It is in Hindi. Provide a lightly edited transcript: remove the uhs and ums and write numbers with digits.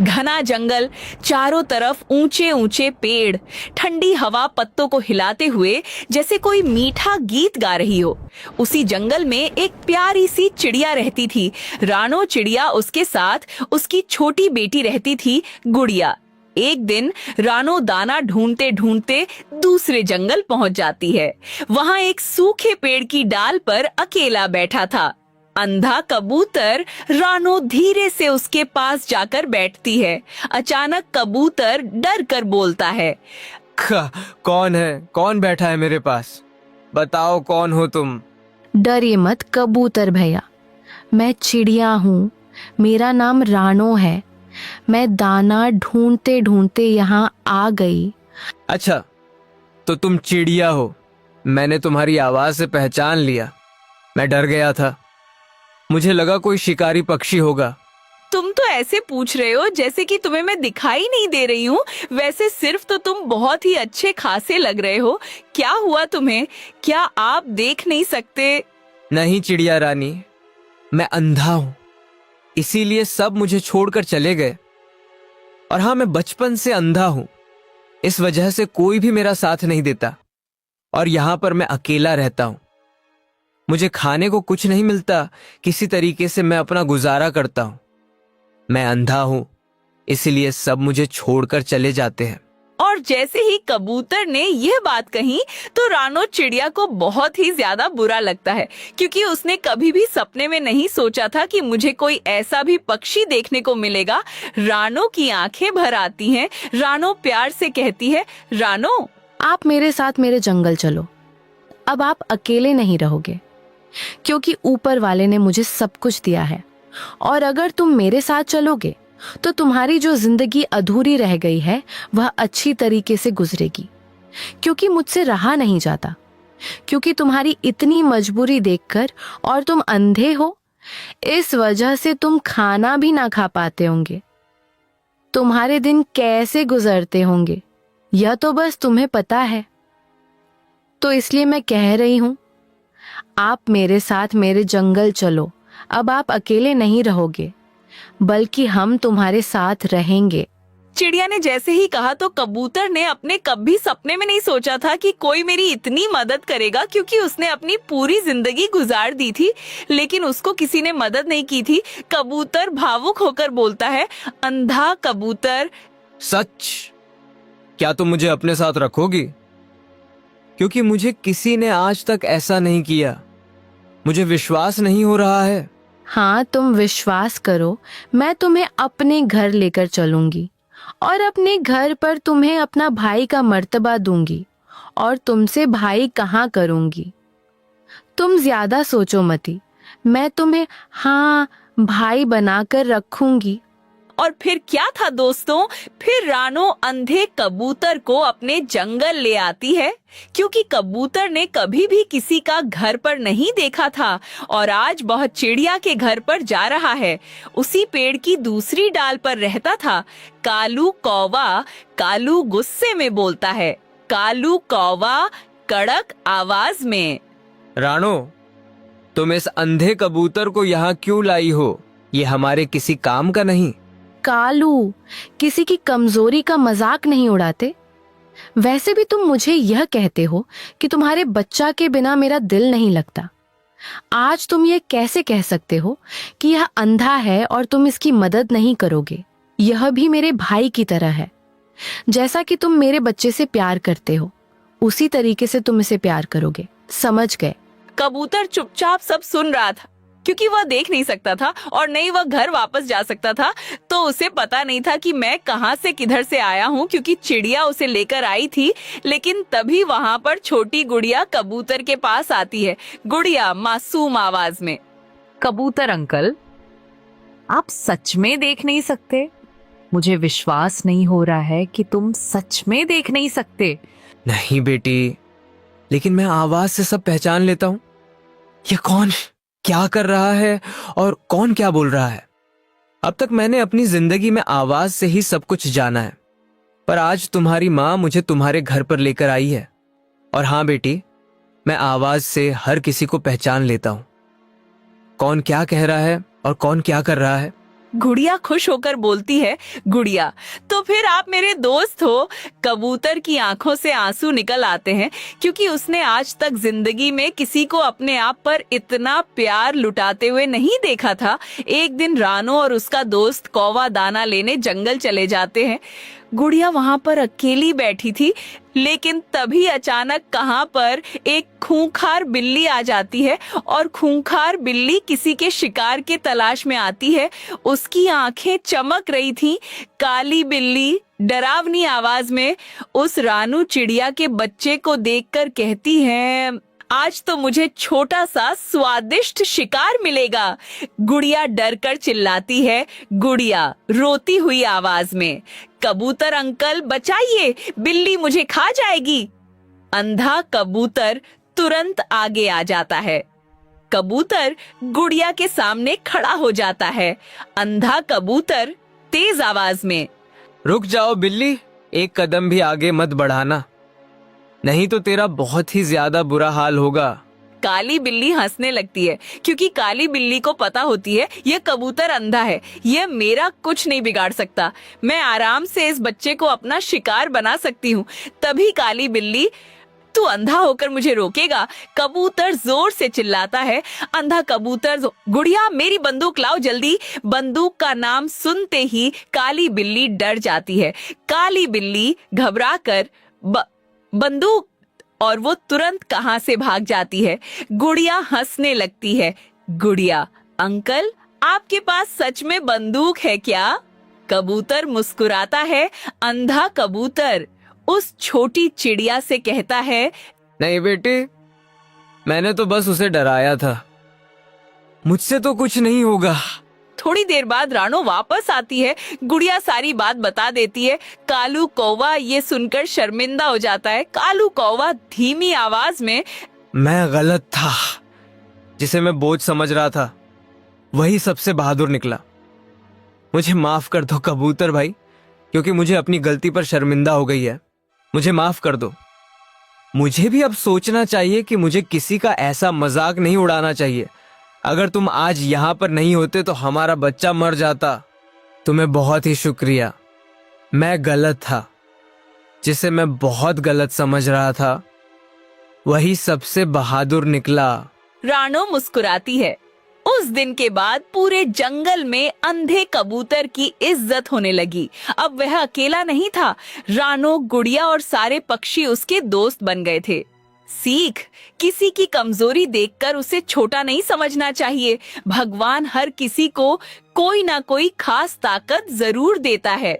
घना जंगल, चारों तरफ ऊंचे ऊंचे पेड़, ठंडी हवा पत्तों को हिलाते हुए जैसे कोई मीठा गीत गा रही हो। उसी जंगल में एक प्यारी सी चिड़िया रहती थी। रानो चिड़िया, उसके साथ उसकी छोटी बेटी रहती थी गुड़िया। एक दिन रानो दाना ढूंढते ढूंढते दूसरे जंगल पहुंच जाती है। वहां एक सूखे पेड़ की डाल पर अकेला बैठा था। अंधा कबूतर रानो धीरे से उसके पास जाकर बैठती है। अचानक कबूतर डर कर बोलता है, कौन है? कौन बैठा है मेरे पास? बताओ कौन हो तुम? डरिए मत कबूतर भैया, मैं चिड़िया हूँ। मेरा नाम रानो है। मैं दाना ढूंढते ढूंढते यहाँ आ गई। अच्छा, तो तुम चिड़िया हो। मैंने तुम्हारी आवाज से पहचान लिया। मैं डर गया था, मुझे लगा कोई शिकारी पक्षी होगा। तुम तो ऐसे पूछ रहे हो जैसे कि तुम्हें मैं दिखाई नहीं दे रही हूँ। वैसे सिर्फ तो तुम बहुत ही अच्छे खासे लग रहे हो। क्या हुआ तुम्हें? क्या आप देख नहीं सकते? नहीं चिड़िया रानी, मैं अंधा हूं, इसीलिए सब मुझे छोड़कर चले गए। और हाँ, मैं बचपन से अंधा हूं, इस वजह से कोई भी मेरा साथ नहीं देता और यहां पर मैं अकेला रहता हूं। मुझे खाने को कुछ नहीं मिलता, किसी तरीके से मैं अपना गुजारा करता हूं। मैं अंधा हूं, इसलिए सब मुझे छोड़कर चले जाते हैं। और जैसे ही कबूतर ने यह बात कही तो रानो चिड़िया को बहुत ही ज्यादा बुरा लगता है, क्योंकि उसने कभी भी सपने में नहीं सोचा था कि मुझे कोई ऐसा भी पक्षी देखने को मिलेगा। रानो की आंखें भर आती हैं। रानो प्यार से कहती है, रानो, आप मेरे साथ मेरे जंगल चलो। अब आप अकेले नहीं रहोगे, क्योंकि ऊपर वाले ने मुझे सब कुछ दिया है। और अगर तुम मेरे साथ चलोगे तो तुम्हारी जो जिंदगी अधूरी रह गई है वह अच्छी तरीके से गुजरेगी, क्योंकि मुझसे रहा नहीं जाता। क्योंकि तुम्हारी इतनी मजबूरी देखकर, और तुम अंधे हो, इस वजह से तुम खाना भी ना खा पाते होंगे। तुम्हारे दिन कैसे गुजरते होंगे यह तो बस तुम्हें पता है। तो इसलिए मैं कह रही हूं, आप मेरे साथ मेरे जंगल चलो। अब आप अकेले नहीं रहोगे, बल्कि हम तुम्हारे साथ रहेंगे। चिड़िया ने जैसे ही कहा तो कबूतर ने अपने कभी सपने में नहीं सोचा था कि कोई मेरी इतनी मदद करेगा, क्योंकि उसने अपनी पूरी जिंदगी गुजार दी थी लेकिन उसको किसी ने मदद नहीं की थी। कबूतर भावुक होकर बोलता है, अंधा कबूतर, सच? क्या तुम मुझे अपने साथ रखोगी? क्योंकि मुझे किसी ने आज तक ऐसा नहीं किया। मुझे विश्वास नहीं हो रहा है। हाँ, तुम विश्वास करो, मैं तुम्हें अपने घर लेकर चलूंगी और अपने घर पर तुम्हें अपना भाई का मर्तबा दूंगी और तुमसे भाई कहाँ करूंगी। तुम ज्यादा सोचो मती, मैं तुम्हें हाँ भाई बनाकर रखूंगी। और फिर क्या था दोस्तों, फिर रानो अंधे कबूतर को अपने जंगल ले आती है, क्योंकि कबूतर ने कभी भी किसी का घर पर नहीं देखा था और आज वह चिड़िया के घर पर जा रहा है। उसी पेड़ की दूसरी डाल पर रहता था कालू कौवा। कालू गुस्से में बोलता है, कालू कौवा कड़क आवाज में, रानो, तुम इस अंधे कबूतर को यहाँ क्यों लाई हो? ये हमारे किसी काम का नहीं। कालू, किसी की कमजोरी का मजाक नहीं उड़ाते। वैसे भी तुम मुझे यह कहते हो कि तुम्हारे बच्चा के बिना मेरा दिल नहीं लगता। आज तुम ये कैसे कह सकते हो कि यह अंधा है और तुम इसकी मदद नहीं करोगे? यह भी मेरे भाई की तरह है। जैसा कि तुम मेरे बच्चे से प्यार करते हो, उसी तरीके से तुम इसे प्यार करोगे। समझ गए? कबूतर चुपचाप सब सुन रहा था, क्योंकि वह देख नहीं सकता था और नहीं वह घर वापस जा सकता था। तो उसे पता नहीं था कि मैं कहां से किधर से आया हूं, क्योंकि चिड़िया उसे लेकर आई थी। लेकिन तभी वहां पर छोटी गुड़िया कबूतर के पास आती है। गुड़िया मासूम आवाज में, कबूतर अंकल, आप सच में देख नहीं सकते? मुझे विश्वास नहीं हो रहा है कि तुम सच में देख नहीं सकते। नहीं बेटी, लेकिन मैं आवाज से सब पहचान लेता हूं। ये कौन क्या कर रहा है और कौन क्या बोल रहा है? अब तक मैंने अपनी जिंदगी में आवाज से ही सब कुछ जाना है, पर आज तुम्हारी माँ मुझे तुम्हारे घर पर लेकर आई है। और हाँ बेटी, मैं आवाज से हर किसी को पहचान लेता हूं, कौन क्या कह रहा है और कौन क्या कर रहा है। गुड़िया खुश होकर बोलती है, गुड़िया तो फिर आप मेरे दोस्त हो। कबूतर की आंखों से आंसू निकल आते हैं क्योंकि उसने आज तक जिंदगी में किसी को अपने आप पर इतना प्यार लुटाते हुए नहीं देखा था। एक दिन रानो और उसका दोस्त कौवा दाना लेने जंगल चले जाते हैं। गुड़िया वहां पर अकेली बैठी थी, लेकिन तभी अचानक कहां पर एक खूंखार बिल्ली आ जाती है और खूंखार बिल्ली किसी के शिकार के तलाश में आती है। उसकी आंखें चमक रही थीं। काली बिल्ली डरावनी आवाज में उस रानू चिड़िया के बच्चे को देखकर कहती है, आज तो मुझे छोटा सा स्वादिष्ट शिकार मिलेगा। गुड़िया डर कर चिल्लाती है, गुड़िया रोती हुई आवाज में, कबूतर अंकल बचाइए, बिल्ली मुझे खा जाएगी। अंधा कबूतर तुरंत आगे आ जाता है। कबूतर गुड़िया के सामने खड़ा हो जाता है। अंधा कबूतर तेज आवाज में, रुक जाओ बिल्ली, एक कदम भी आगे मत बढ़ाना, नहीं तो तेरा बहुत ही ज्यादा बुरा हाल होगा। काली बिल्ली हंसने लगती है क्योंकि काली बिल्ली को पता होती है यह कबूतर अंधा है, यह मेरा कुछ नहीं बिगाड़ सकता, मैं आराम से इस बच्चे को अपना शिकार बना सकती हूँ। तभी काली बिल्ली, तू अंधा होकर मुझे रोकेगा? कबूतर जोर से चिल्लाता है। अंधा कबूतर, गुड़िया मेरी बंदूक लाओ जल्दी। बंदूक का नाम सुनते ही काली बिल्ली डर जाती है। काली बिल्ली घबराकर बंदूक, और वो तुरंत कहां से भाग जाती है। गुड़िया हंसने लगती है, गुड़िया अंकल आपके पास सच में बंदूक है क्या? कबूतर मुस्कुराता है। अंधा कबूतर उस छोटी चिड़िया से कहता है, नहीं बेटे, मैंने तो बस उसे डराया था, मुझसे तो कुछ नहीं होगा। थोड़ी देर बाद रानो वापस आती है। गुड़िया सारी बात बता देती है। कालू कौवा ये सुनकर शर्मिंदा हो जाता है। कालू कौवा धीमी आवाज में, मैं गलत था, जिसे मैं बोझ समझ रहा था वही सबसे बहादुर निकला। मुझे माफ कर दो कबूतर भाई, क्योंकि मुझे अपनी गलती पर शर्मिंदा हो गई है। मुझे माफ कर दो। मुझे भी अब सोचना चाहिए कि मुझे किसी का ऐसा मजाक नहीं उड़ाना चाहिए। अगर तुम आज यहाँ पर नहीं होते तो हमारा बच्चा मर जाता। तुम्हें बहुत ही शुक्रिया। मैं गलत था, जिसे मैं बहुत गलत समझ रहा था वही सबसे बहादुर निकला। रानो मुस्कुराती है। उस दिन के बाद पूरे जंगल में अंधे कबूतर की इज्जत होने लगी। अब वह अकेला नहीं था। रानो, गुड़िया और सारे पक्षी उसके दोस्त बन गए थे। सीख, किसी की कमजोरी देखकर उसे छोटा नहीं समझना चाहिए। भगवान हर किसी को कोई ना कोई खास ताकत जरूर देता है।